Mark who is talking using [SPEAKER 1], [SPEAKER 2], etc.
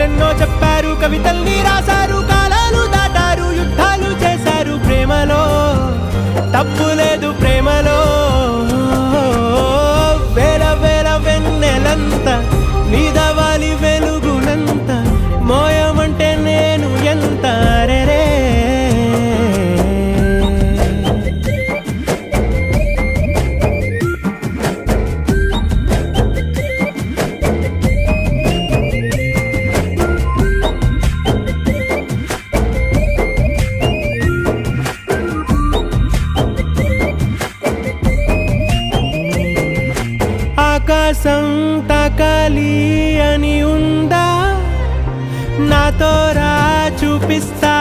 [SPEAKER 1] కథలెన్నో చెప్పారు, కవితల్ని రాశారు, కాలాలు దాటారు, యుద్ధాలు చేశారు. ప్రేమలో తప్పు లేదు, ప్రేమలో వేల వేల వెన్నెలంత నీదవాలి వెలుగునంత, మోయమంటే నేను ఎంత రే. ఆకాశం తాకాలి అని ఉందా, నాతో రా చూపిస్తా